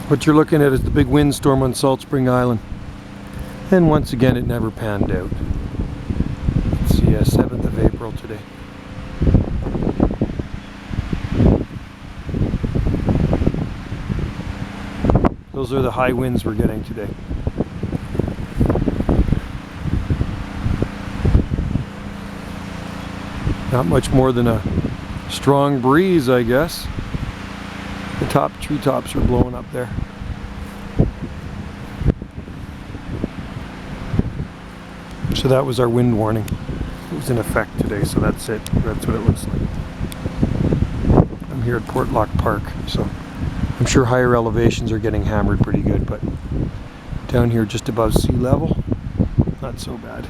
What you're looking at is the big windstorm on Salt Spring Island. And once again, it never panned out. Let's see, 7th of April today. Those are the high winds we're getting today. Not much more than a strong breeze, I guess. The treetops are blowing up there. So that was our wind warning. It was in effect today, so that's it. That's what it looks like. I'm here at Portlock Park, so I'm sure higher elevations are getting hammered pretty good, but down here just above sea level, not so bad.